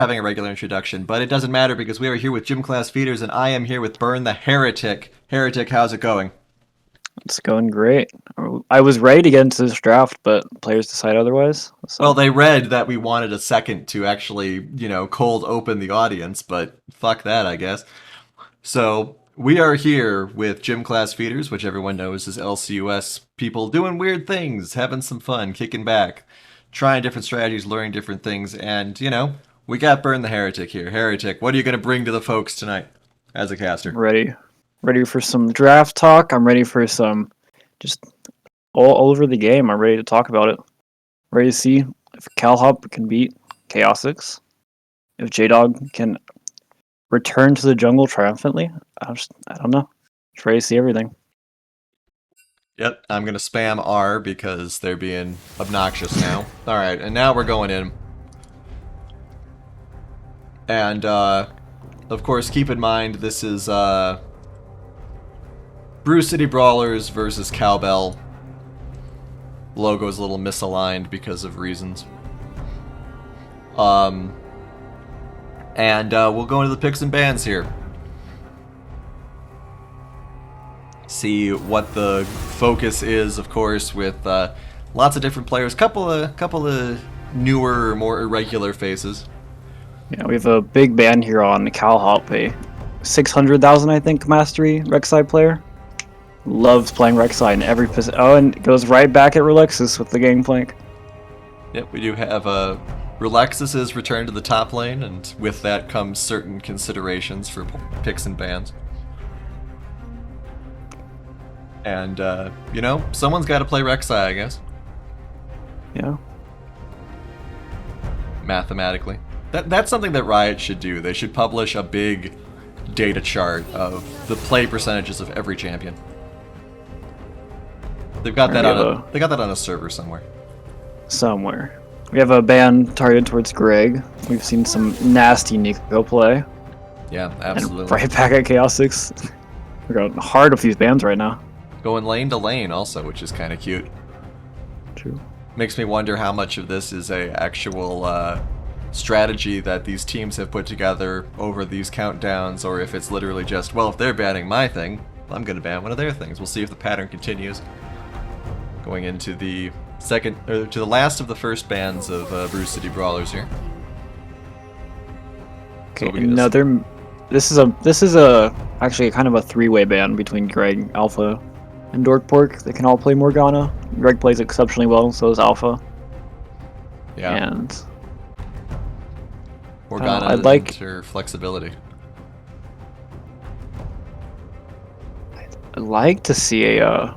having a regular introduction, but it doesn't matter because we are here with Gym Class Feeders, and I am here with Burn the Heretic. Heretic, how's it going? It's going great. I was ready to get into this draft, but players decide otherwise. Well, So they read that we wanted a second to actually, cold open the audience, but fuck that, I guess. So we are here with Gym Class Feeders, which everyone knows is LCUS people doing weird things, having some fun, kicking back, trying different strategies, learning different things, and we got Burn the Heretic here. Heretic, what are you going to bring to the folks tonight as a I'm caster? ready for some draft talk. I'm ready for some just all over the game. I'm ready to talk about it. Ready to see if CalHop can beat Chaosix. If JDog can return to the jungle triumphantly. I don't know. Just ready to see everything. Yep, I'm going to spam R because they're being obnoxious now. All right, and now we're going in. And, of course, keep in mind this is Brew City Brawlers versus Cowbell. Logo's a little misaligned because of reasons. And we'll go into the picks and bans here. See what the focus is, of course, with lots of different players. Couple of newer, more irregular faces. Yeah, we have a big ban here on CalHop, a 600,000 I think mastery Rek'Sai player. Loves playing Rek'Sai in every position. Oh, and goes right back at Relexus with the Gangplank. Yep, we do have Relexus's return to the top lane, and with that comes certain considerations for picks and bans. And, someone's got to play Rek'Sai, I guess. Yeah. Mathematically. That's something that Riot should do. They should publish a big data chart of the play percentages of every champion. They've got that they got that on a server somewhere. Somewhere. We have a ban targeted towards Greg. We've seen some nasty Nico play. Yeah, absolutely. And right back at Chaosix. We're going hard with these bans right now. Going lane to lane also, which is kind of cute. True. Makes me wonder how much of this is a actual strategy that these teams have put together over these countdowns, or if it's literally just, well, if they're banning my thing, I'm going to ban one of their things. We'll see if the pattern continues. Going into the to the last of the first bans of Brew City Brawlers here. Okay, another. This is a actually kind of a three-way ban between Greg, Alpha, and Dorkpork. They can all play Morgana. Greg plays exceptionally well, so does Alpha. Yeah. And Morgana I'd like her flexibility. I'd like to see a.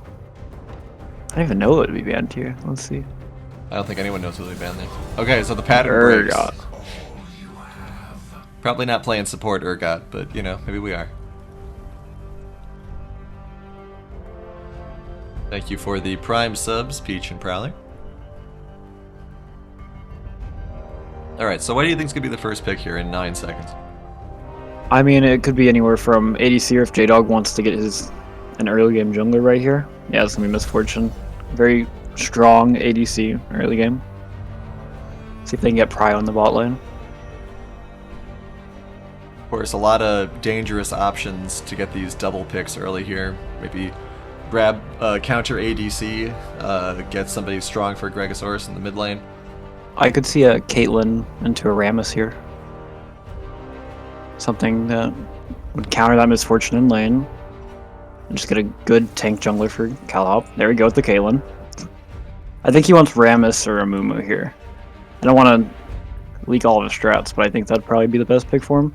I don't even know what would be banned here. Let's see. I don't think anyone knows what we banned there. Okay, so the pattern breaks. Probably not playing support Urgot, but maybe we are. Thank you for the Prime subs, Peach and Prowler. Alright, so what do you think is going to be the first pick here in 9 seconds? I mean, it could be anywhere from ADC, or if JDog wants to get an early game jungler right here. Yeah, it's going to be Misfortune. Very strong ADC early game. See if they can get Pry on the bot lane. Of course, a lot of dangerous options to get these double picks early here. Maybe grab counter ADC, get somebody strong for Gregosaurus in the mid lane. I could see a Caitlyn into a Rammus here. Something that would counter that Misfortune in lane. And just get a good tank jungler for CalHop. There we go with the Caitlyn. I think he wants Rammus or a Mumu here. I don't want to leak all of his strats, but I think that'd probably be the best pick for him.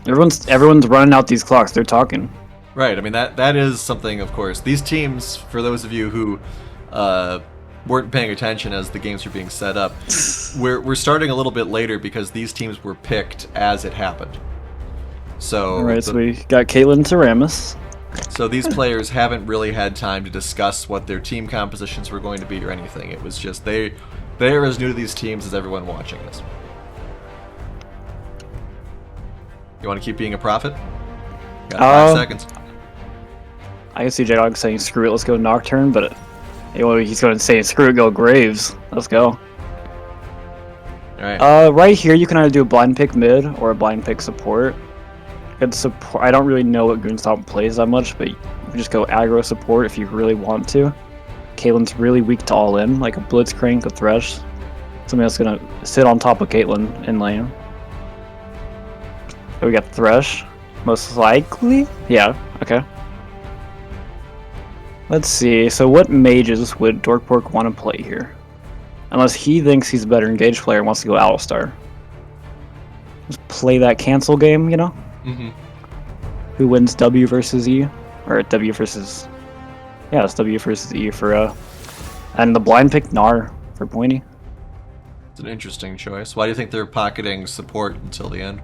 Everyone's running out these clocks. They're talking. Right. I mean that is something. Of course, these teams. For those of you who weren't paying attention as the games were being set up, we're starting a little bit later because these teams were picked as it happened. So all right. So we got Caitlyn to Rammus. So these players haven't really had time to discuss what their team compositions were going to be or anything. It was just they are as new to these teams as everyone watching this. You want to keep being a prophet? Got 5 seconds. I can see J-Dog saying, screw it, let's go Nocturne, but he's going to say, screw it, go Graves. Let's go. Alright. Right here, you can either do a blind pick mid or a blind pick support. Good support. I don't really know what Goonstomp plays that much, but you can just go aggro support if you really want to. Caitlyn's really weak to all in, like a Blitzcrank, a Thresh. Something that's gonna sit on top of Caitlyn in lane. So we got Thresh, most likely? Yeah, okay. Let's see, so what mages would Dorkpork want to play here? Unless he thinks he's a better engaged player and wants to go Alistar. Just play that cancel game, you know? Mm-hmm. Who wins W versus E? Or W versus... Yeah, it's W versus E for, and the blind pick Gnar for Pointy. It's an interesting choice. Why do you think they're pocketing support until the end?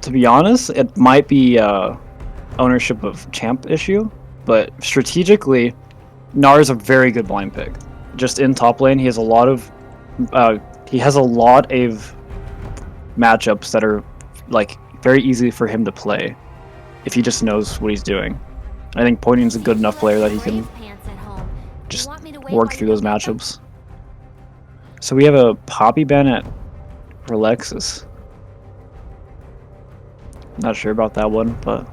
To be honest, it might be ownership of champ issue, but strategically, Gnar is a very good blind pick. Just in top lane, he has a lot of matchups that are like very easy for him to play if he just knows what he's doing. I think Pointing's a good enough player that he can just work through those matchups. So we have a Poppy ban at Relexus. Not sure about that one, but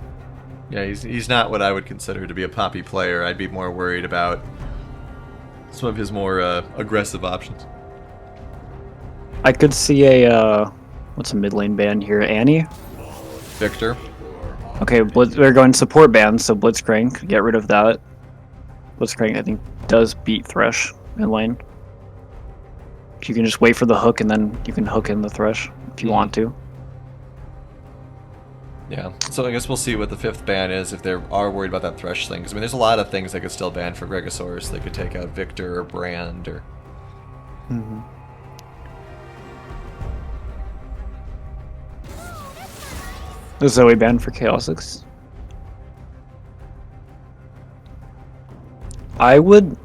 Yeah, he's not what I would consider to be a poppy player. I'd be more worried about some of his more aggressive options. I could see a what's a mid lane ban here? Annie. Victor. Okay, we're going support ban, so Blitzcrank. Get rid of that. Blitzcrank, I think, does beat Thresh in lane. You can just wait for the hook, and then you can hook in the Thresh if you want to. Yeah, so I guess we'll see what the 5th ban is if they are worried about that Thresh thing. 'Cause, I mean, there's a lot of things they could still ban for Gregosaurus. They could take out Victor or Brand or... The Zoe ban for Chaosix. I would...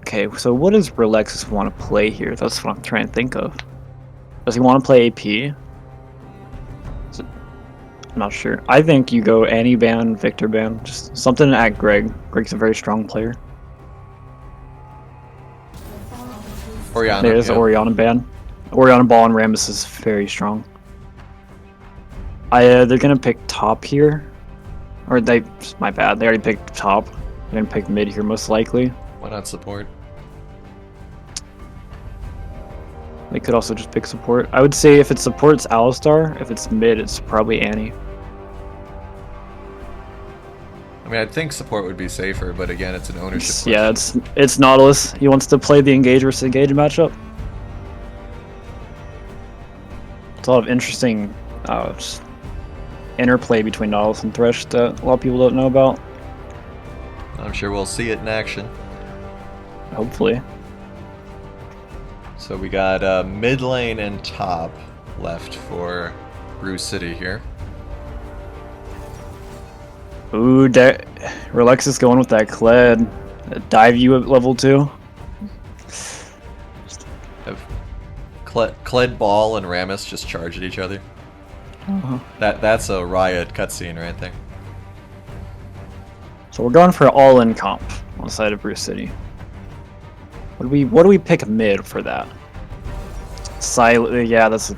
Okay, so what does Relexus want to play here? That's what I'm trying to think of. Does he want to play AP? I'm not sure. I think you go Annie ban, Victor ban, just something at Greg. Greg's a very strong player. Orianna. There's the Orianna ban. Orianna Ball and Rammus is very strong. They're gonna pick top here, or my bad. They already picked top. They're gonna pick mid here most likely. Why not support? They could also just pick support. I would say if it supports Alistar, if it's mid, it's probably Annie. I mean, I'd think support would be safer, but again, it's an ownership question. Yeah, it's Nautilus. He wants to play the engage versus engage matchup. It's a lot of interesting just interplay between Nautilus and Thresh that a lot of people don't know about. I'm sure we'll see it in action. Hopefully. So we got mid lane and top left for Brew City here. Ooh, Relexus going with that Kled. Dive you at level 2. Have Kled Ball and Rammus just charge at each other. That's a Riot cutscene right there. So we're going for all-in comp on the side of Brew City. What do we pick mid for that? Yeah, that's.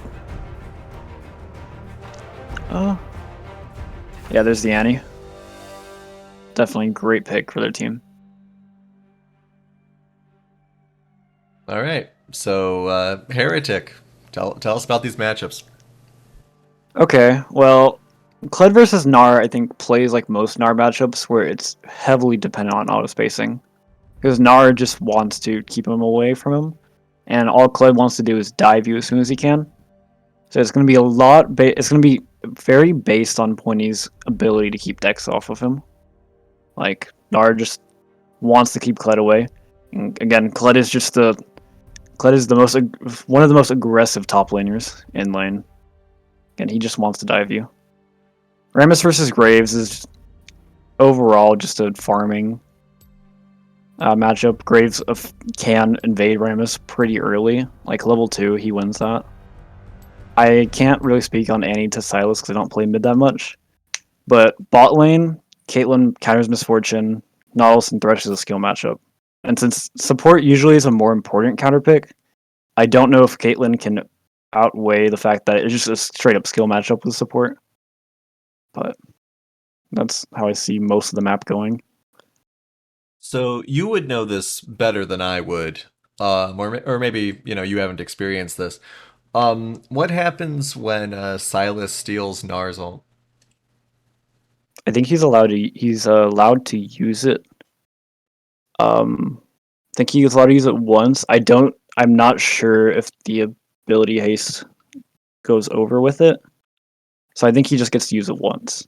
Yeah, there's the Annie. Definitely a great pick for their team. All right, so Heretic, tell us about these matchups. Okay, well, Kled versus Gnar, I think, plays like most Gnar matchups where it's heavily dependent on auto spacing. Because Gnar just wants to keep him away from him, and all Kled wants to do is dive you as soon as he can. So it's going to be it's going to be very based on Pointy's ability to keep Dex off of him. Like, Gnar just wants to keep Kled away. And again, Kled is one of the most aggressive top laners in lane. And he just wants to dive you. Rammus versus Graves is overall just a farming matchup. Graves can invade Rammus pretty early. Like level 2, he wins that. I can't really speak on Annie to Sylas because I don't play mid that much. But bot lane, Caitlyn counters Misfortune, Nautilus and Thresh is a skill matchup. And since support usually is a more important counter pick, I don't know if Caitlyn can outweigh the fact that it's just a straight up skill matchup with support. But that's how I see most of the map going. So you would know this better than I would, or maybe you haven't experienced this. What happens when Silas steals Narzel? I think he's allowed to use it. I think he's allowed to use it once. I'm not sure if the ability haste goes over with it. So I think he just gets to use it once.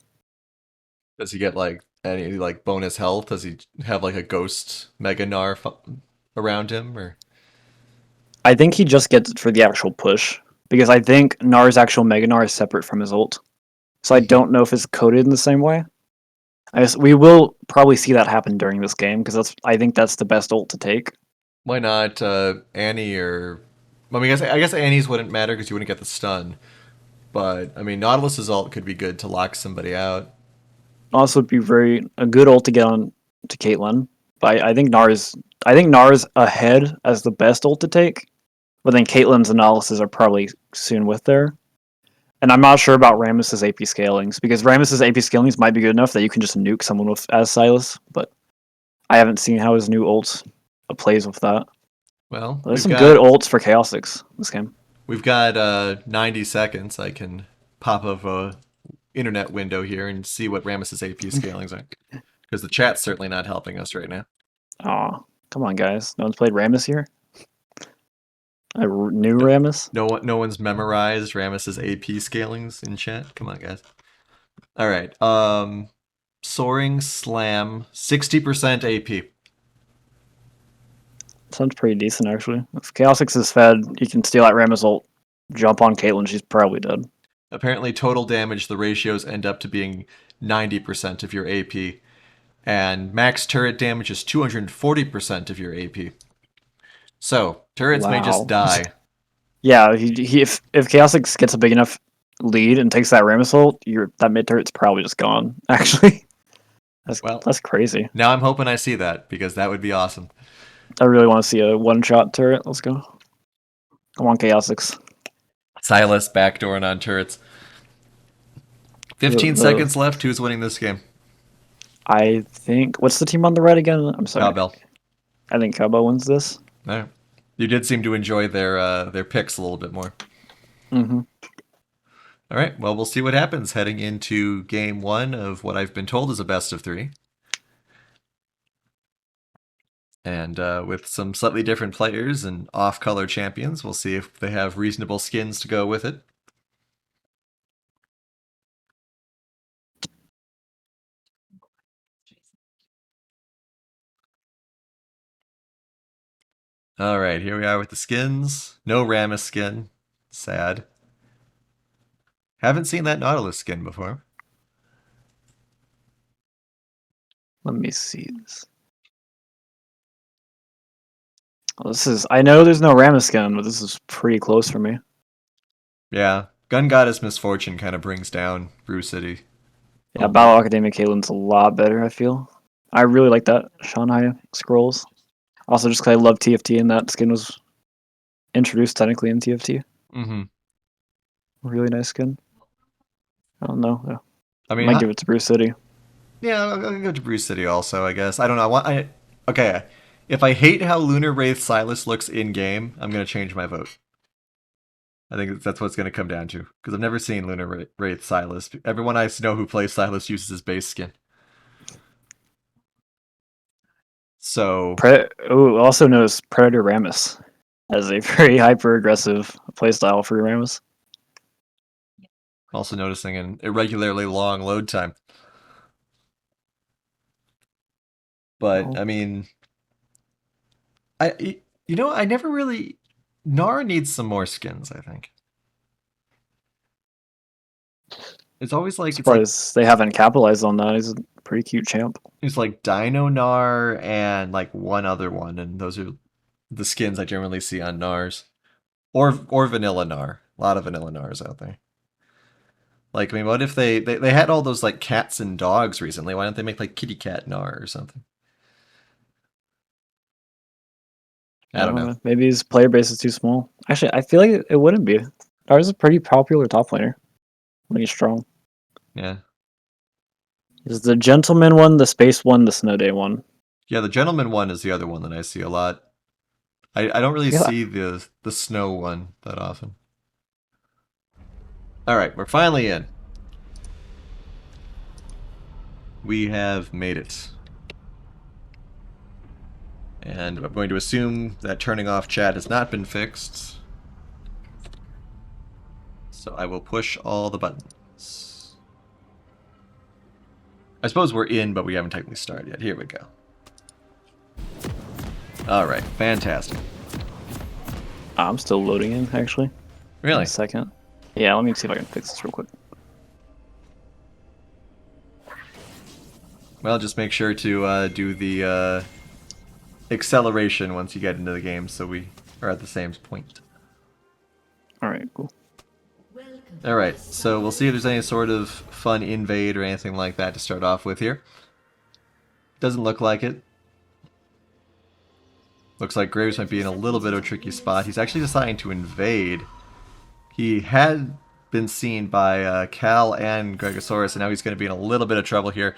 Does he get like any like bonus health? Does he have like a ghost Mega Gnar around him, or? I think he just gets it for the actual push because I think Nar's actual Mega Gnar is separate from his ult. So I don't know if it's coded in the same way. I guess we will probably see that happen during this game because I think that's the best ult to take. Why not Annie or? I mean, I guess Annie's wouldn't matter because you wouldn't get the stun. But I mean, Nautilus's ult could be good to lock somebody out. Also, would be a good ult to get on to Caitlyn. But I think Nar's ahead as the best ult to take. But then Caitlyn's analysis are probably soon with there. And I'm not sure about Rammus's AP scalings because Rammus's AP scalings might be good enough that you can just nuke someone with as Silas, but I haven't seen how his new ult plays with that. Well, But there's some good ults for Chaotix this game. We've got 90 seconds. I can pop up a internet window here and see what Rammus's AP scalings are, because the chat's certainly not helping us right now. Aw, come on, guys! No one's played Rammus here. A new Rammus. No one's memorized Rammus's AP scalings in chat. Come on, guys. All right. Soaring Slam, 60% AP. Sounds pretty decent actually. If Chaotix is fed, you can steal that Rammus ult, jump on Caitlyn. She's probably dead. Apparently, total damage, the ratios end up to being 90% of your AP, and max turret damage is 240% of your AP. So turrets may just die. Yeah, if Chaotix gets a big enough lead and takes that Rammus ult, that mid turret's probably just gone. Actually, that's crazy. Now I'm hoping I see that because that would be awesome. I really want to see a one-shot turret. Let's go. Come on, Chaotix. Silas backdooring on turrets. 15 seconds left. Who's winning this game? I think. What's the team on the right again? I'm sorry. Cowbell. I think Cowbell wins this. All right. You did seem to enjoy their picks a little bit more. Mm-hmm. All right. Well, we'll see what happens heading into game one of what I've been told is a best of three. And with some slightly different players and off-color champions, we'll see if they have reasonable skins to go with it. All right, here we are with the skins. No Rammus skin. Sad. Haven't seen that Nautilus skin before. Let me see this. Well, I know there's no Rammus skin, but this is pretty close for me. Yeah, Gun Goddess Misfortune kind of brings down Brew City. Yeah, Battle Academia Caitlyn's a lot better, I feel. I really like that Shanghai Scrolls. Also, just because I love TFT and that skin was introduced technically in TFT. Mm-hmm. Really nice skin. I don't know. Yeah. I mean, I might give it to Brew City. Yeah, I'll go to Brew City also, I guess. I don't know. Okay. If I hate how Lunar Wraith Silas looks in game, I'm gonna change my vote. I think that's what it's gonna come down to because I've never seen Lunar Wraith Silas. Everyone I know who plays Silas uses his base skin. So also knows Predator Rammus as a very hyper aggressive playstyle for Rammus. Also noticing an irregularly long load time. But I mean, I never really. Gnar needs some more skins, I think. It's always like they haven't capitalized on that. He's a pretty cute champ. It's like Dino Gnar and like one other one, and those are the skins I generally see on Gnars. Or Vanilla Gnar. A lot of Vanilla Gnars out there. Like, I mean, what if they had all those like cats and dogs recently? Why don't they make like kitty cat Gnar or something? I don't know. Maybe his player base is too small. Actually, I feel like it wouldn't be. Ours is a pretty popular top laner. When he's strong. Yeah. Is the Gentleman one, the Space one, the Snow Day one? Yeah, the Gentleman one is the other one that I see a lot. I don't really Yeah. see the snow one that often. Alright, we're finally in. We have made it. And I'm going to assume that turning off chat has not been fixed. So I will push all the buttons. I suppose we're in, but we haven't technically started yet. Here we go. Alright, fantastic. I'm still loading in, actually. Really? A second. Yeah, let me see if I can fix this real quick. Well, just make sure to do the acceleration once you get into the game so we are at the same point. Alright, cool. Alright, so we'll see if there's any sort of fun invade or anything like that to start off with here. Doesn't look like it. Looks like Graves might be in a little bit of a tricky spot. He's actually deciding to invade. He had been seen by Cal and Gregosaurus, and now he's going to be in a little bit of trouble here.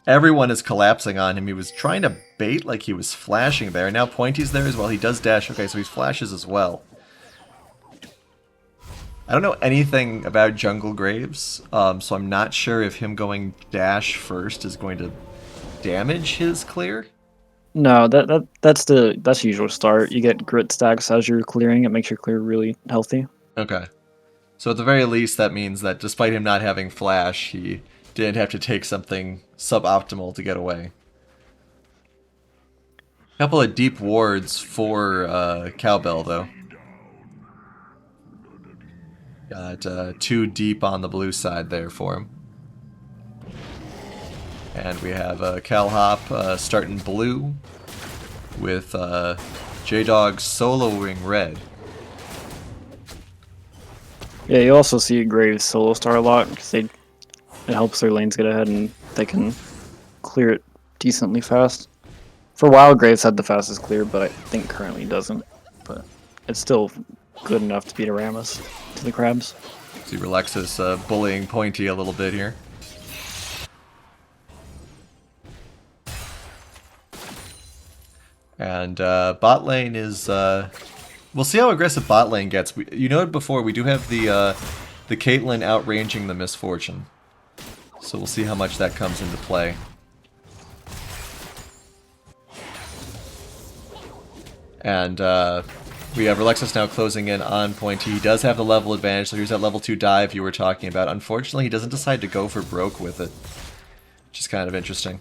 Everyone is collapsing on him. He was trying to bait like he was flashing there. Now Pointy's there as well. He does dash. Okay, so he flashes as well. I don't know anything about Jungle Graves, so I'm not sure if him going dash first is going to damage his clear. No, that's the usual start. You get grit stacks as you're clearing. It makes your clear really healthy. Okay. So at the very least, that means that despite him not having flash, he didn't have to take something suboptimal to get away. A couple of deep wards for Cowbell, though. Got 2 deep on the blue side there for him. And we have CalHop starting blue with J-Dog soloing red. Yeah, you also see Graves solo start a lot because it helps their lanes get ahead and they can clear it decently fast. For a while, Graves had the fastest clear, but I think currently he doesn't. But it's still good enough to beat a Rammus to the crabs. See Relexus bullying Pointy a little bit here. And bot lane is... we'll see how aggressive bot lane gets. You noted before, we do have the Caitlyn outranging the Misfortune. So we'll see how much that comes into play. And we have Relexus now closing in on Pointy. He does have the level advantage, so here's that level 2 dive you were talking about. Unfortunately, he doesn't decide to go for broke with it, which is kind of interesting.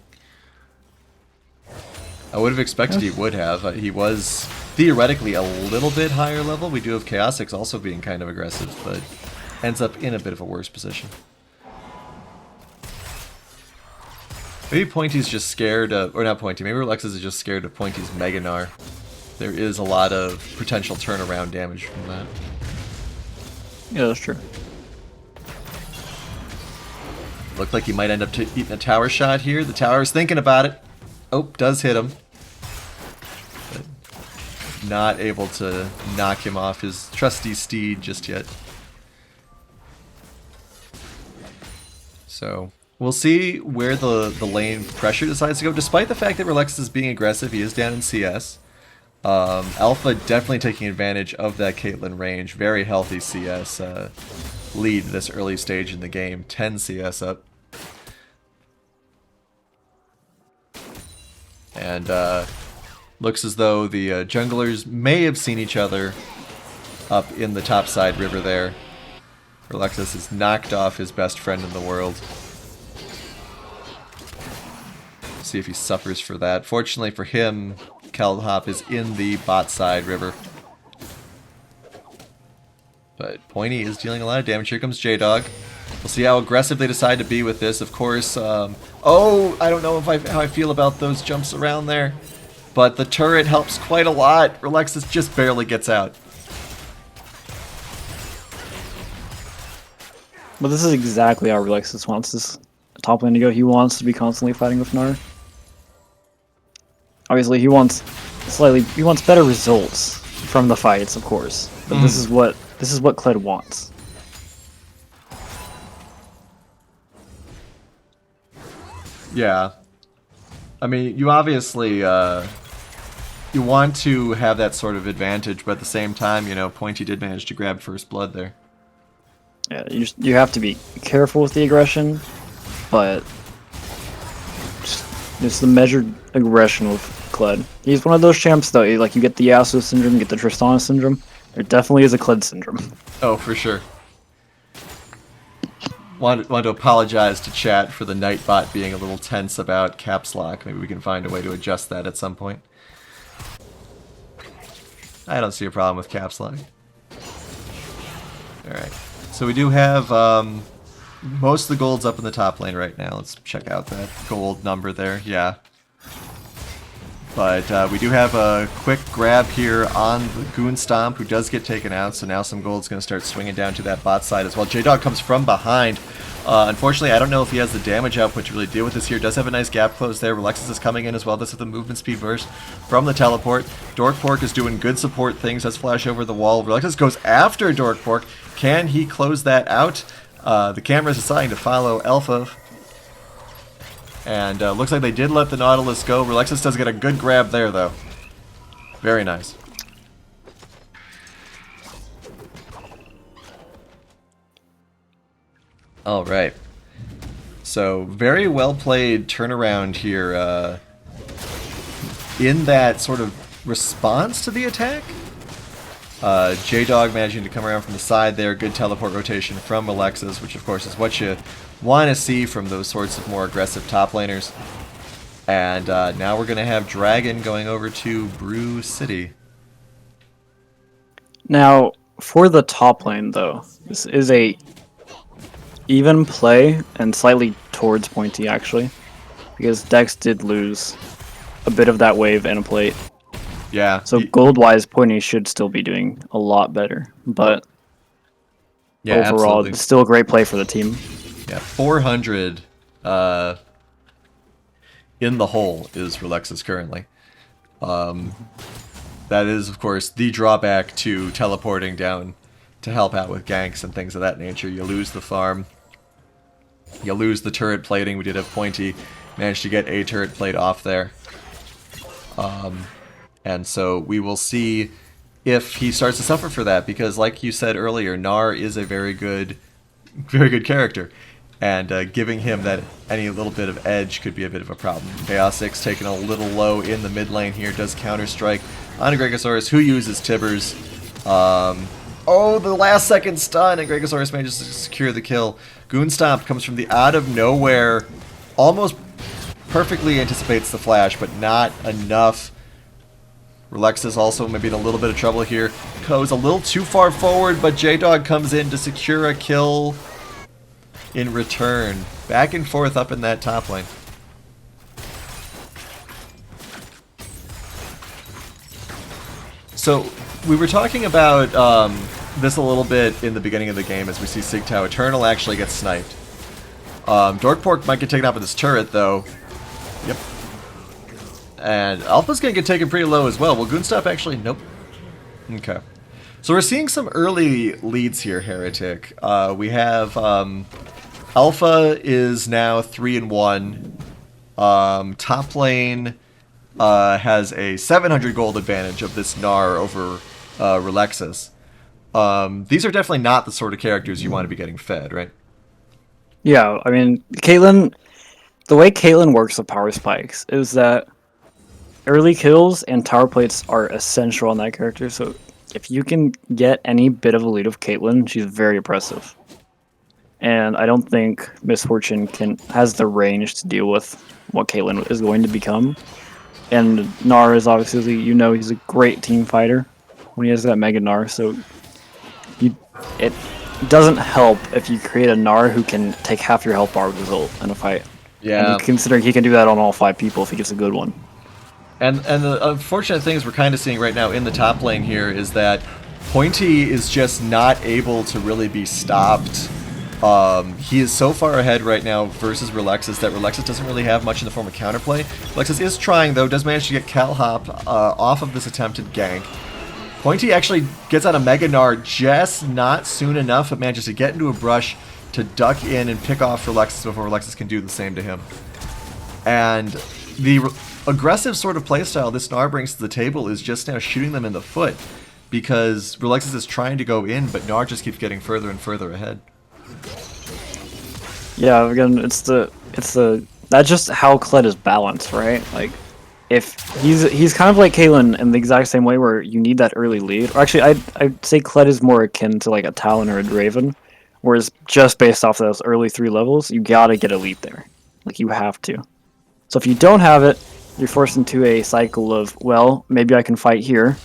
I would have expected he would have. He was theoretically a little bit higher level. We do have Chaotix also being kind of aggressive, but ends up in a bit of a worse position. Maybe Pointy's just scared of, or not Pointy, maybe Relexus is just scared of Pointy's Mega Gnar. There is a lot of potential turnaround damage from that. Yeah, that's true. Looked like he might end up eating a tower shot here. The tower's thinking about it. Oh, does hit him. But not able to knock him off his trusty steed just yet. So we'll see where the lane pressure decides to go. Despite the fact that Relexus is being aggressive, he is down in CS. Alpha definitely taking advantage of that Caitlyn range. Very healthy CS lead this early stage in the game. 10 CS up. And looks as though the junglers may have seen each other up in the topside river there. Relexus has knocked off his best friend in the world. See if he suffers for that. Fortunately for him, CalHop is in the bot side river. But Pointy is dealing a lot of damage. Here comes J-Dog. We'll see how aggressive they decide to be with this. Of course, oh, I don't know if how I feel about those jumps around there. But the turret helps quite a lot. Relexus just barely gets out. But this is exactly how Relexus wants his top lane to go. He wants to be constantly fighting with Gnar. Obviously, he wants better results from the fights, of course. But this is what Kled wants. Yeah. I mean, you obviously you want to have that sort of advantage, but at the same time, you know, Pointy did manage to grab first blood there. Yeah, you have to be careful with the aggression, but just the measured aggression with Kled. He's one of those champs though. Like you get the Yasuo syndrome, you get the Tristana syndrome. There definitely is a Kled syndrome. Oh, for sure. Want to apologize to chat for the Nightbot being a little tense about caps lock. Maybe we can find a way to adjust that at some point. I don't see a problem with caps lock. Alright. So we do have most of the gold's up in the top lane right now. Let's check out that gold number there. Yeah. But we do have a quick grab here on the Goon Stomp, who does get taken out, so now some gold's going to start swinging down to that bot side as well. J-Dog comes from behind. Unfortunately, I don't know if he has the damage output to really deal with this here. Does have a nice gap close there. Relexus is coming in as well. This is the movement speed burst from the teleport. Dorkpork is doing good support things. Has flash over the wall. Relexus goes after Dorkpork. Can he close that out? The camera is deciding to follow Alpha. And looks like they did let the Nautilus go. Relexus does get a good grab there, though. Very nice. All right. So, very well played turnaround here in that sort of response to the attack. J-Dog managing to come around from the side there. Good teleport rotation from Relexus, which of course is what you want to see from those sorts of more aggressive top laners. And now we're going to have Dragon going over to Brew City. Now, for the top lane though, this is a even play and slightly towards Pointy actually, because Dex did lose a bit of that wave and a plate. Yeah. So gold-wise, Pointy should still be doing a lot better, but yeah, overall, absolutely. it's still a great play for the team. Yeah, 400 in the hole is Relexus currently. That is, of course, the drawback to teleporting down to help out with ganks and things of that nature. You lose the farm. You lose the turret plating. We did have Pointy manage to get a turret plate off there. And so we will see if he starts to suffer for that, because like you said earlier, Gnar is a very good character. And giving him that any little bit of edge could be a bit of a problem. Chaosix taking a little low in the mid lane here, does counter-strike on a Gregosaurus, who uses Tibbers. Oh, the last second stun, and Gregosaurus manages to secure the kill. Goon Stomp comes from the out of nowhere, almost perfectly anticipates the flash, but not enough. Relexus also maybe in a little bit of trouble here. Goes a little too far forward, but J-Dog comes in to secure a kill in return. Back and forth up in that top lane. So, we were talking about this a little bit in the beginning of the game as we see Sigtao Eternal actually get sniped. Dorkpork might get taken out with his turret, though. Yep. And Alpha's gonna get taken pretty low as well. Will Goonstop actually? Nope. Okay. So we're seeing some early leads here, Heretic. We have Alpha is now 3-1. Top lane has a 700 gold advantage of this Gnar over Relexus. These are definitely not the sort of characters you want to be getting fed, right? Yeah, I mean, Caitlyn, the way Caitlyn works with power spikes is that early kills and tower plates are essential on that character, so if you can get any bit of a lead of Caitlyn, she's very oppressive. And I don't think Miss Fortune has the range to deal with what Caitlyn is going to become. And Gnar is obviously, he's a great team fighter when he has that Mega Gnar, so it doesn't help if you create a Gnar who can take half your health bar result in a fight. Yeah. And considering he can do that on all 5 people if he gets a good one. And the unfortunate things we're kind of seeing right now in the top lane here is that Pointy is just not able to really be stopped He is so far ahead right now versus Relexus that Relexus doesn't really have much in the form of counterplay. Relexus is trying, though, does manage to get CalHop off of this attempted gank. Pointy actually gets out a Mega Gnar just not soon enough, but manages to get into a brush to duck in and pick off Relexus before Relexus can do the same to him. And the aggressive sort of playstyle this Gnar brings to the table is just now shooting them in the foot, because Relexus is trying to go in, but Gnar just keeps getting further and further ahead. Yeah, again, it's the that's just how Kled is balanced, right? Like, if he's kind of like Caitlyn in the exact same way, where you need that early lead. Or actually, I'd say Kled is more akin to like a Talon or a Draven, whereas just based off those early 3 levels, you gotta get a lead there. Like, you have to. So if you don't have it, you're forced into a cycle of, well, maybe I can fight here,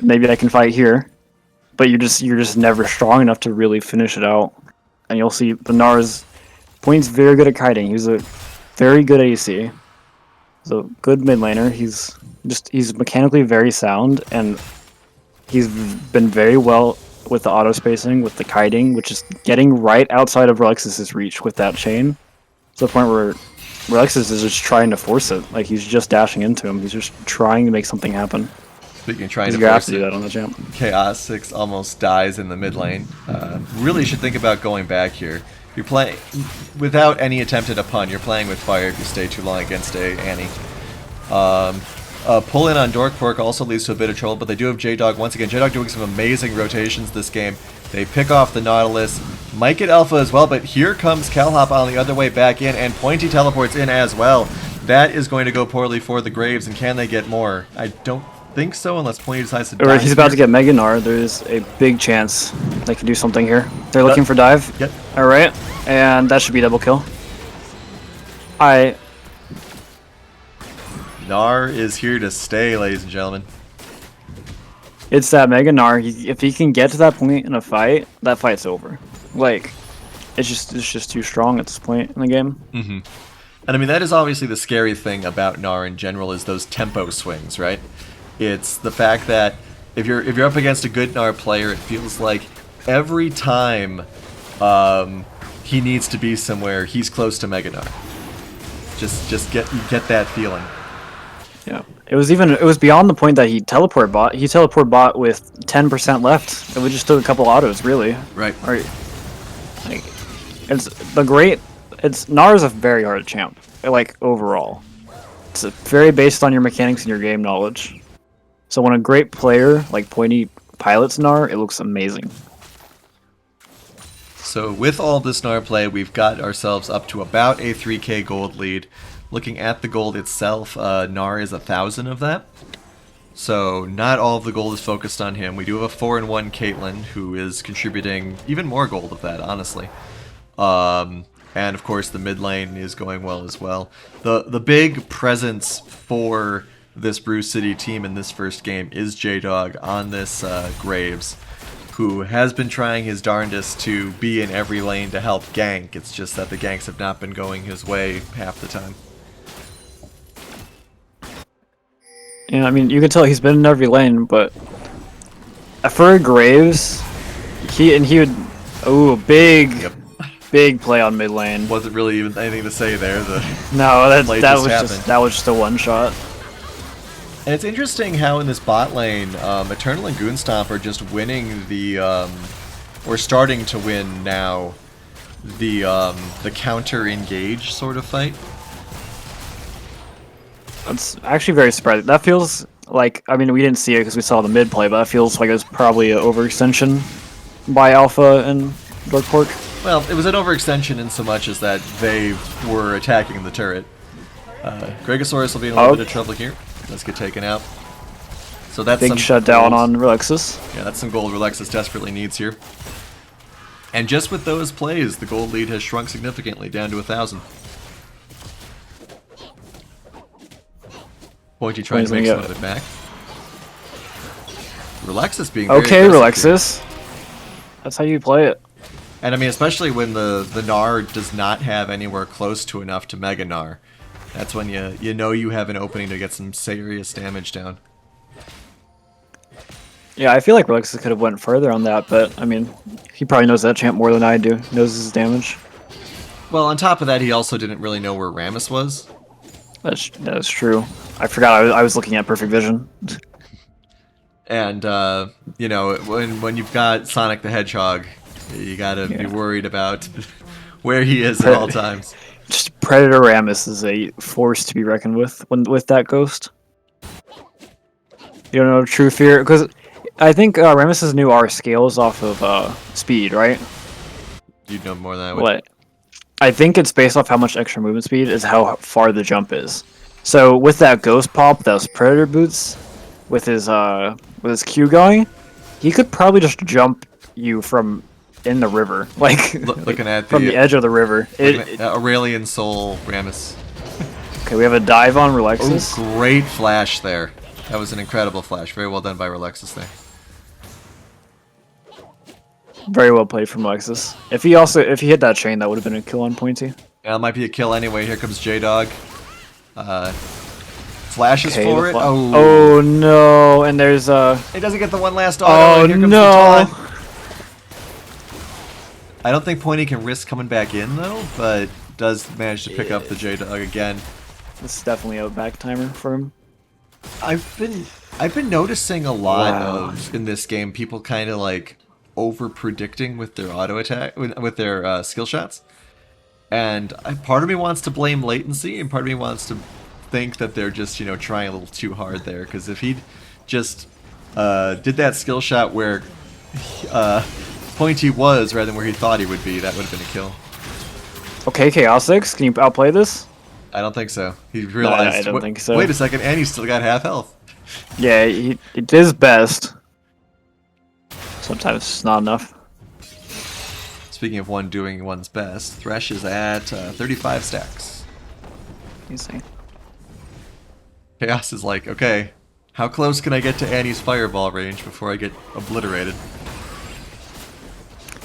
maybe I can fight here, but you're just never strong enough to really finish it out. And you'll see the Gnar's Point's very good at kiting. He's a very good AC. He's a good mid laner. He's mechanically very sound, and he's been very well with the auto spacing, with the kiting, which is getting right outside of Relexus's reach with that chain, to the point where Relexus is just trying to force it. Like, he's just dashing into him. He's just trying to make something happen. Speaking of trying to You have force to do it, that on the jump. Chaosix almost dies in the mid lane. Really should think about going back here. You're playing without any attempt at a pun. You're playing with fire if you stay too long against a Annie. Pull in on Dorkpork also leads to a bit of trouble, but they do have J-Dog once again. J-Dog doing some amazing rotations this game. They pick off the Nautilus. Might get Alpha as well, but here comes CalHop on the other way back in, and Pointy teleports in as well. That is going to go poorly for the Graves, and can they get more? I don't think so, unless Pointy decides to Or dive if he's about here. to get Mega Gnar, there's a big chance they can do something here. They're looking for dive. Yep. Alright, and that should be double kill. Gnar is here to stay, ladies and gentlemen. It's that Mega Gnar. If he can get to that point in a fight, that fight's over. Like, it's just too strong at this point in the game. Mm-hmm. And I mean, that is obviously the scary thing about Gnar in general, is those tempo swings, right? It's the fact that if you're up against a good Gnar player, it feels like every time he needs to be somewhere, he's close to Mega Gnar. Just get that feeling. Yeah. It was beyond the point that he teleport bot. He teleport bot with 10% left. It just took a couple autos, really. Right. Or, like, Gnar is a very hard champ. Like, overall, it's very based on your mechanics and your game knowledge. So when a great player like Pointy pilots Gnar, it looks amazing. So with all this Gnar play, we've got ourselves up to about a 3k gold lead. Looking at the gold itself, Gnar is 1,000 of that. So not all of the gold is focused on him. We do have a 4-1 Caitlyn, who is contributing even more gold of that, honestly. And of course the mid lane is going well as well. The big presence for this Brew City team in this first game is J-Dog on this Graves, who has been trying his darndest to be in every lane to help gank. It's just that the ganks have not been going his way half the time. Yeah, I mean, you can tell he's been in every lane, but for Graves, he would, big play on mid lane. Wasn't really even anything to say there. No, play that just was happened. that was just a one shot. And it's interesting how in this bot lane, Eternal and Goonstomp are just winning the, or starting to win now, the counter engage sort of fight. That's actually very surprising. That feels like, I mean, we didn't see it because we saw the mid play, but that feels like it was probably an overextension by Alpha and Dorkpork. Well, it was an overextension in so much as that they were attacking the turret. Gregosaurus will be in a little bit of trouble here. Let's get taken out. So that's Big some shutdown gold. on Relexus. Yeah, that's some gold Relexus desperately needs here. And just with those plays, the gold lead has shrunk significantly, down to 1,000. Pointy trying to make some of it back. Relexus being very Okay, aggressive here. Relexus. That's how you play it. And I mean, especially when the Gnar does not have anywhere close to enough to Mega Gnar. That's when you know you have an opening to get some serious damage down. Yeah, I feel like Relexus could have went further on that, but I mean, he probably knows that champ more than I do. Knows his damage. Well, on top of that, he also didn't really know where Rammus was. That's true. I forgot I was looking at Perfect Vision. And you know, when you've got Sonic the Hedgehog, you gotta be Yeah. worried about where he is at all times. Just Predator Rammus is a force to be reckoned with that ghost. You don't know True Fear because I think Rammus's new R scales off of speed, right? You'd know more than I would. What? I think it's based off how much extra movement speed is how far the jump is. So with that ghost pop, those Predator boots, with his Q going, he could probably just jump you from in the river, like Looking at from the edge of the river. Aurelian Soul Rammus. Okay, we have a dive on Oh, Relexus. great flash there. That was an incredible flash. Very well done by Relexus there. Very well played from Lexus. If he hit that chain, that would have been a kill on Pointy. Yeah, it might be a kill anyway. Here comes J-Dog. Flashes Okay, for the it. fla- Oh. Oh no! And there's He doesn't get the one last auto. Oh and here comes no! the taunt. I don't think Pointy can risk coming back in though, but does manage to pick up the J-Dog again. This is definitely a back timer for him. I've been noticing a lot Wow. of in this game people kind of like over predicting with their auto attack with their skill shots, and part of me wants to blame latency, and part of me wants to think that they're just trying a little too hard there. Because if he'd just did that skill shot where Pointy was rather than where he thought he would be, that would have been a kill. Okay, Chaosix, can you outplay this? I don't think so. He realized. I don't think so. Wait a second, and he's still got half health. Yeah, he did his best. Sometimes it's not enough. Speaking of one doing one's best, Thresh is at 35 stacks. You see. Chaos is like, okay, how close can I get to Annie's fireball range before I get obliterated?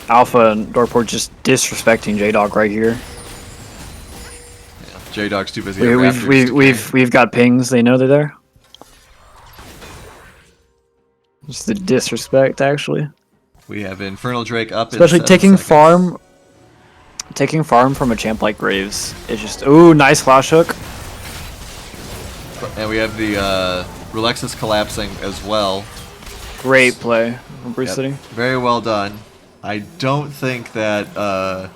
Alpha and Dorport just disrespecting J-Dog right here. Yeah, J-Dog's too busy. We, at we've Raptors we've to we've we've got pings. They know they're there. Just the disrespect, actually. We have Infernal Drake up. Especially in 7 taking seconds. farm from a champ like Graves. It's just ooh, nice flash hook. And we have the Relexus collapsing as well. Great play from Bruce Yep, City. very well done. I don't think that I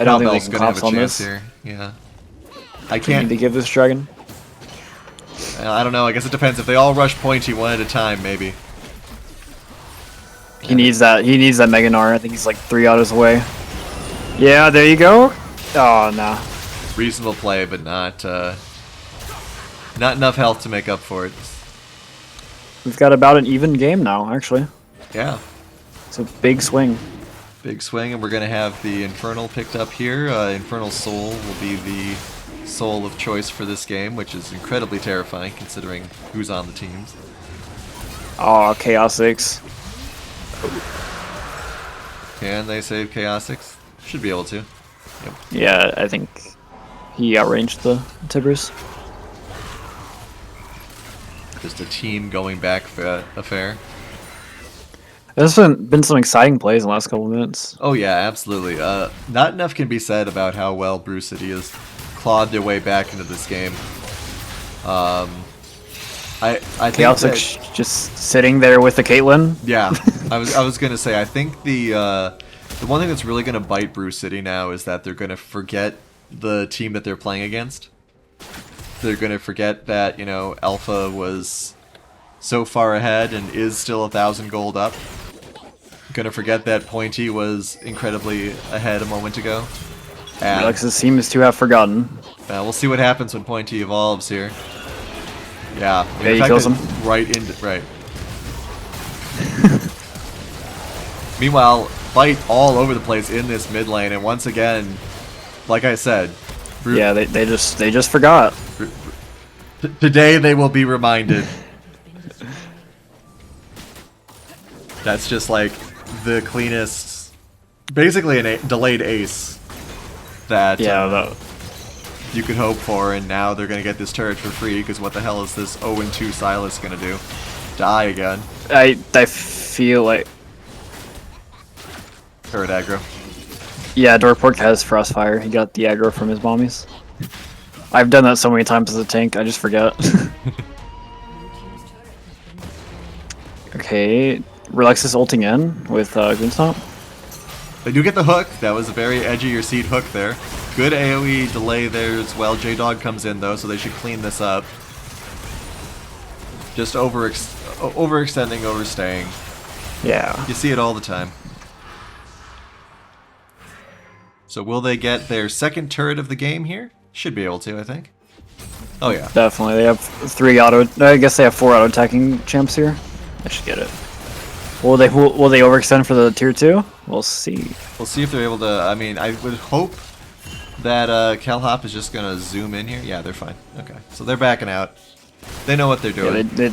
don't think they Cowbell's can gonna have a collapse on chance this. here. Yeah, I They need can't. to give this dragon. I don't know. I guess it depends. If they all rush Pointy one at a time, maybe. He needs that. He needs that Mega Gnar. I think he's like 3 autos away. Yeah, there you go. Oh nah. Reasonable play, but not enough health to make up for it. We've got about an even game now. Actually, Yeah, it's a big swing. big swing, and we're gonna have the Infernal picked up here. Infernal Soul will be the soul of choice for this game, which is incredibly terrifying considering who's on the teams. Oh, Chaosix. Can they save Chaosix? Should be able to. Yep. Yeah, I think he outranged the Tibbers. Just a team going back affair. There's been some exciting plays in the last couple of minutes. Oh yeah, absolutely. Not enough can be said about how well Bruce City has clawed their way back into this game. I think that, Chaosix just sitting there with the Caitlyn. yeah, I was gonna say I think the one thing that's really gonna bite Bruce City now is that they're gonna forget the team that they're playing against. They're gonna forget that Alpha was so far ahead and is still 1,000 gold up. Gonna forget that Pointy was incredibly ahead a moment ago. And Alexis seems to have forgotten. we'll see what happens when Pointy evolves here. Yeah, Yeah, he in fact, kills him. right into right. Meanwhile, fight all over the place in this mid lane, and once again, like I said, Yeah, they just forgot. today they will be reminded. That's just like the cleanest, basically delayed ace that Yeah, you could hope for, and now they're gonna get this turret for free because what the hell is this 0-2 Silas gonna do? Die again. I feel like Turret aggro. yeah, Dorkpork has Frostfire. He got the aggro from his mommies. I've done that so many times as a tank, I just forget. Okay, Relexus ulting in with Goonstomp. They do get the hook. That was a very edge of your seat hook there. Good AoE delay there as well. J-Dog comes in though, so they should clean this up. Just overextending, overstaying. Yeah. You see it all the time. So will they get their second turret of the game here? Should be able to, I think. Oh yeah. Definitely. They have 3 auto. I guess they have 4 auto attacking champs here. I should get it. Will they overextend for the tier 2? We'll see. We'll see if they're able to. I mean, I would hope that CalHop is just gonna zoom in here. Yeah, they're fine. Okay, so they're backing out. They know what they're doing. Yeah,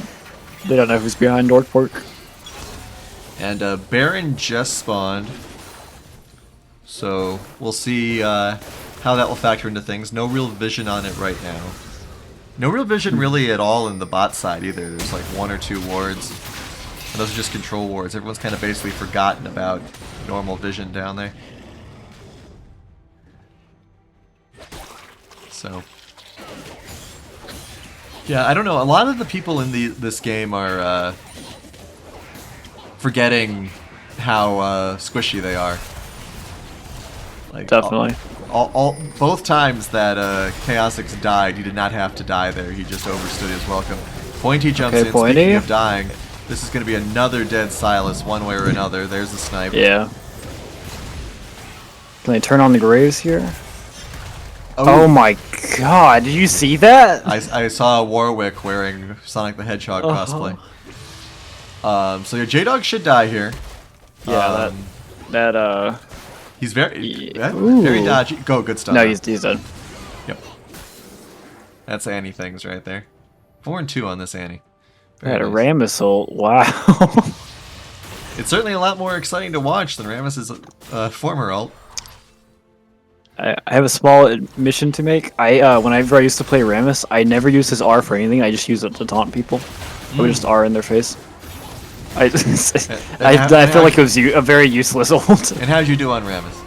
they don't know who's behind Dorkpork. And Baron just spawned, so we'll see how that will factor into things. No real vision on it right now. No real vision really at all in the bot side either. There's like 1 or 2 wards. And those are just control wards. Everyone's kind of basically forgotten about normal vision down there. So, yeah, I don't know. A lot of the people in this game are forgetting how squishy they are. Like, Definitely. Both times that Chaosix died, he did not have to die there. He just overstood his welcome. Pointy jumps in. Pointy. Speaking of dying, this is going to be another dead Silas, one way or another. There's the snipe. Yeah. Can they turn on the Graves here? Oh my god, did you see that? I saw Warwick wearing Sonic the Hedgehog cosplay. So your J-Dog should die here. Yeah, He's very Ooh. very dodgy. Go, good stuff. No, he's dead. Yep. That's Annie things right there. 4 and 2 on this Annie. I had a nice. Rammus ult. Wow. It's certainly a lot more exciting to watch than Rammus's former ult. I have a small admission to make. Whenever I used to play Rammus, I never used his R for anything. I just used it to taunt people. I would just R in their face. I feel like it was a very useless ult. And how'd you do on Rammus?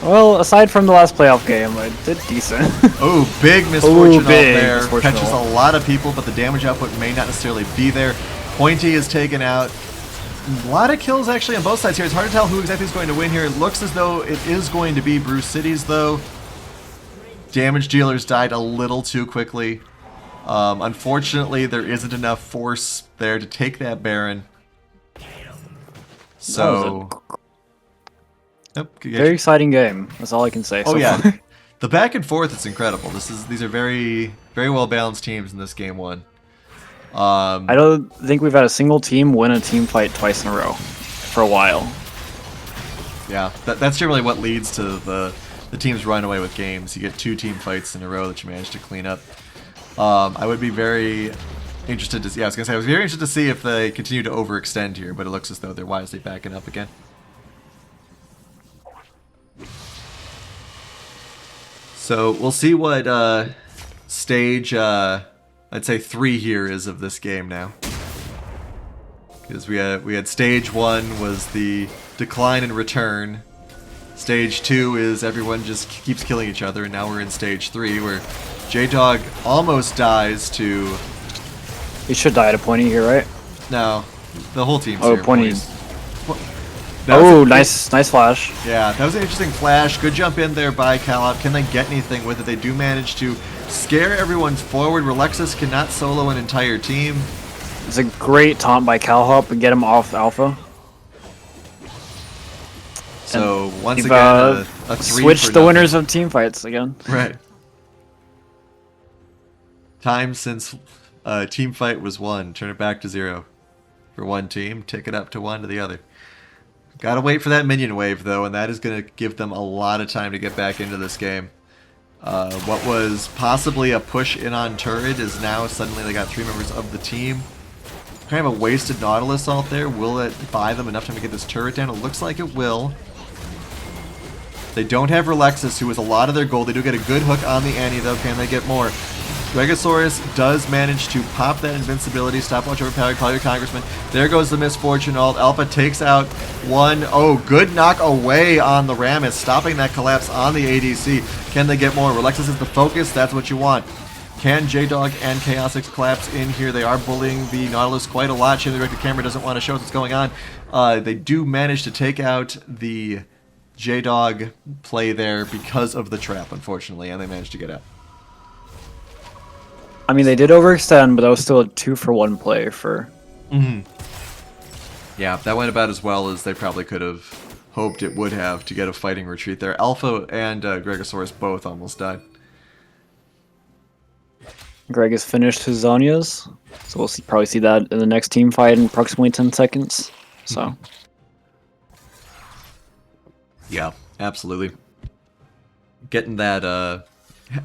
Well, aside from the last playoff game, I did decent. Oh, big misfortune out big there. misfortune Catches ult. a lot of people, but the damage output may not necessarily be there. Pointy is taken out. A lot of kills actually on both sides here. It's hard to tell who exactly is going to win here. It looks as though it is going to be Bruce Cities, though. Damage dealers died a little too quickly. Unfortunately, there isn't enough force there to take that Baron. So, Very exciting game. That's all I can say. oh so yeah, far. the back and forth is incredible. These are very well balanced teams in this game one. I don't think we've had a single team win a team fight twice in a row for a while. Yeah, that's generally what leads to the teams run away with games. You get 2 team fights in a row that you manage to clean up. I would be very interested to see. Yeah, I was very interested to see if they continue to overextend here, but it looks as though they're wisely backing up again. So we'll see what stage I'd say 3 here is of this game now. Because we had stage 1 was the decline and return. Stage 2 is everyone just keeps killing each other, and now we're in stage 3 where J-Dog almost dies to... He should die at a Pointy here, right? No, the whole team's Oh, here. Pointy's. That was Oh, a- nice flash. Yeah, that was an interesting flash. Good jump in there by CalHop. Can they get anything with it? They do manage to scare everyone forward. Relexus cannot solo an entire team. It's a great taunt by CalHop and get him off Alpha. So once We've again, a 3 switched for the nothing. winners of team fights again. Right. Time since team fight was 1. Turn it back to 0 for one team. Tick it up to 1 to the other. Gotta wait for that minion wave though, and that is going to give them a lot of time to get back into this game. What was possibly a push in on turret is now suddenly they got 3 members of the team. Kind of a wasted Nautilus out there. Will it buy them enough time to get this turret down? It looks like it will. They don't have Relexus, who was a lot of their gold. They do get a good hook on the Annie, though. Can they get more? Regosaurus does manage to pop that invincibility, stopwatch overpowered, call your congressman. There goes the Misfortune ult. Alpha takes out one. Oh, good knock away on the Rammus, stopping that collapse on the ADC. Can they get more? Relexus is the focus. That's what you want. Can J-Dog and Chaosix collapse in here? They are bullying the Nautilus quite a lot. Shin, the directed camera doesn't want to show us what's going on. They do manage to take out the J-Dog play there because of the trap, unfortunately, and they managed to get out. I mean, they did overextend, but that was still a 2-for-1 play for... Yeah, that went about as well as they probably could have hoped it would have to get a fighting retreat there. Alpha and Gregosaurus both almost died. Greg has finished his Zonias, so we'll probably see that in the next team fight in approximately 10 seconds. So, yeah, absolutely. Getting that,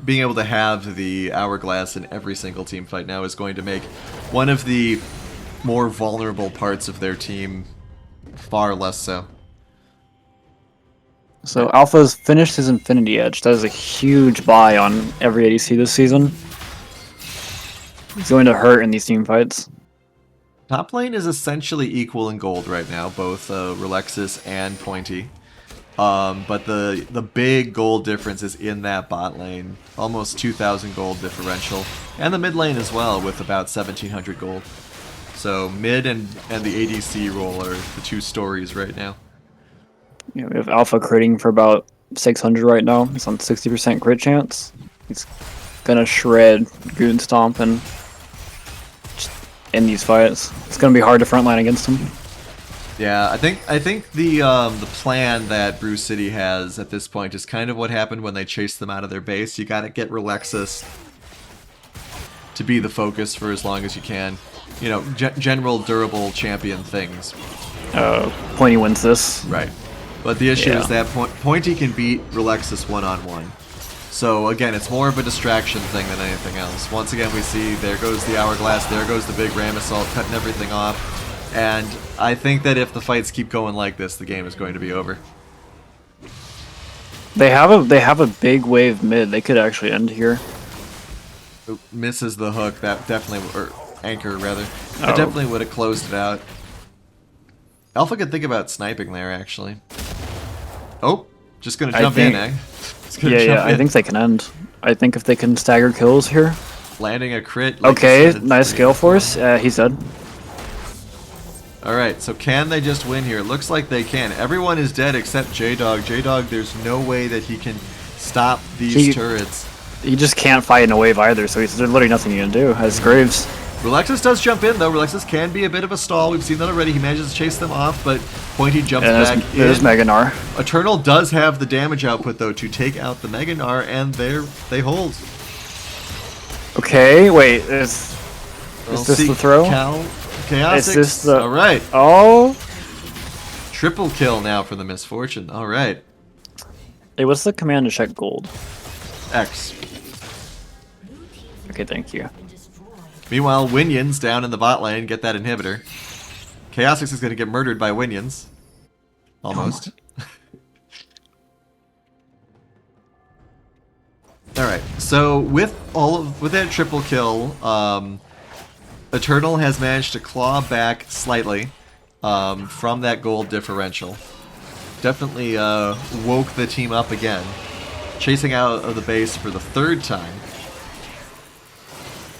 being able to have the hourglass in every single team fight now is going to make one of the more vulnerable parts of their team far less so. So Alpha's finished his Infinity Edge. That is a huge buy on every ADC this season. He's going to hurt in these team fights. Top lane is essentially equal in gold right now, both Relexus and Pointy. But the big gold difference is in that bot lane. Almost 2,000 gold differential. And the mid lane as well, with about 1,700 gold. So mid and the ADC role are the two stories right now. Yeah, we have Alpha critting for about 600 right now. He's on 60% crit chance. He's gonna shred Goon Stomp and in these fights. It's gonna be hard to frontline against him. Yeah, I think the plan that Brew City has at this point is kind of what happened when they chased them out of their base. You gotta get Relexus to be the focus for as long as you can. You know, general durable champion things. Pointy wins this. Right. But the issue is that Pointy can beat Relexus one-on-one. So again, it's more of a distraction thing than anything else. Once again, we see there goes the hourglass, there goes the big Ram Assault, cutting everything off. And I think that if the fights keep going like this, the game is going to be over. They have a big wave mid. They could actually end here. Oop, misses the hook. That definitely, or anchor rather. That definitely would have closed it out. Alpha could think about sniping there actually. Oh, just gonna jump in, eh? Yeah, I think they can end. I think if they can stagger kills here. Landing a crit. Like okay, nice Gale Force. He's dead. Alright, so can they just win here? Looks like they can. Everyone is dead except J-Dog. J-Dog, there's no way that he can stop these turrets. He just can't fight in a wave either, so there's literally nothing he can do. As Graves. Relexus does jump in, though. Relexus can be a bit of a stall. We've seen that already. He manages to chase them off, but Pointy jumps back in. There's Mega Gnar. Eternal does have the damage output, though, to take out the Mega Gnar, and they hold. Okay, wait. Is this the throw? Chaosix. Is this the... Alright. Oh! Triple kill now for the Misfortune. Alright. Hey, what's the command to check gold? X. Okay, thank you. Meanwhile, Winions down in the bot lane get that inhibitor. Chaosix is going to get murdered by Winions. Almost. Alright, so with that triple kill, Eternal has managed to claw back slightly from that gold differential. Definitely woke the team up again. Chasing out of the base for the third time.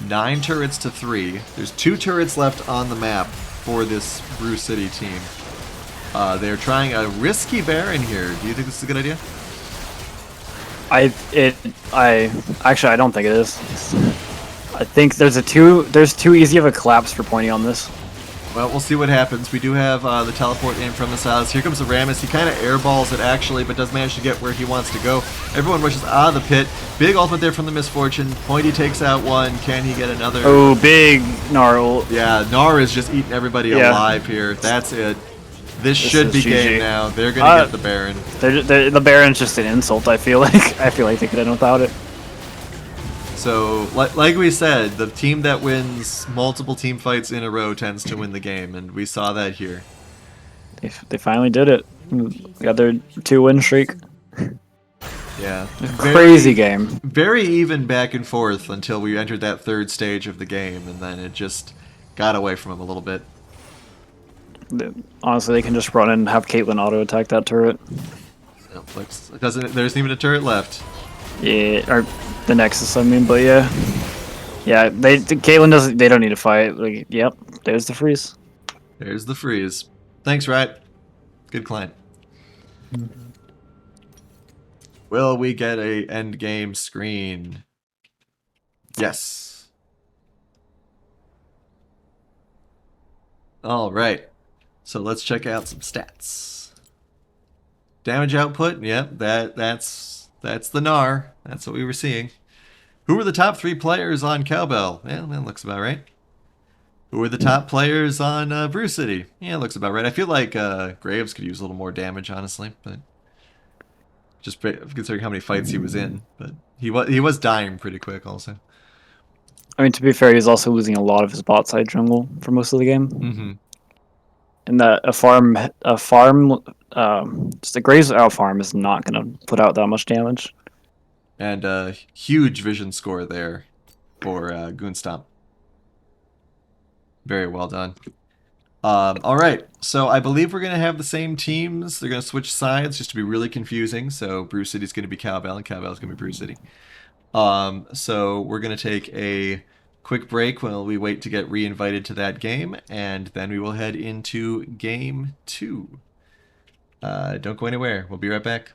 9 turrets to 3. There's 2 turrets left on the map for this Brew City team. They're trying a risky Baron here. Do you think this is a good idea? Actually, I don't think it is. I think there's too easy of a collapse for Pointy on this. Well, we'll see what happens. We do have the teleport in from the Silas. Here comes the Rammus. He kind of airballs it, actually, but does manage to get where he wants to go. Everyone rushes out of the pit. Big ultimate there from the Misfortune. Pointy takes out one. Can he get another? Oh, big Gnar. Yeah, Gnar is just eating everybody alive here. That's it. This should be game now. They're going to get the Baron. The Baron's just an insult, I feel like. I feel like they could end without it. So, like we said, the team that wins multiple team fights in a row tends to win the game, and we saw that here. They finally did it. Got their 2-win streak. Yeah. Crazy game. Very even back and forth until we entered that third stage of the game, and then it just got away from him a little bit. Honestly, they can just run and have Caitlyn auto attack that turret. It doesn't. There isn't even a turret left. Yeah, or the Nexus, I mean, but yeah. Yeah, Caitlyn doesn't. They don't need to fight. Like, yep, there's the freeze. There's the freeze. Thanks, Riot. Good client. Will we get a end game screen? Yes. All right. So let's check out some stats. Damage output. Yep, that's the Gnar. That's what we were seeing. Who were the top 3 players on Cowbell? Yeah, that looks about right. Who were the top players on Brew City? Yeah, looks about right. I feel like Graves could use a little more damage, honestly, but just considering how many fights he was in. But he was dying pretty quick, also. I mean, to be fair, he's also losing a lot of his bot side jungle for most of the game. Mm-hmm. And that just a Graves out farm is not gonna put out that much damage. And a huge vision score there for Goonstomp. Very well done. All right, so I believe we're going to have the same teams. They're going to switch sides just to be really confusing. So Brew City's going to be Cowbell, and Cowbell's going to be Brew City. So we're going to take a quick break while we wait to get re-invited to that game, and then we will head into Game 2. Don't go anywhere. We'll be right back.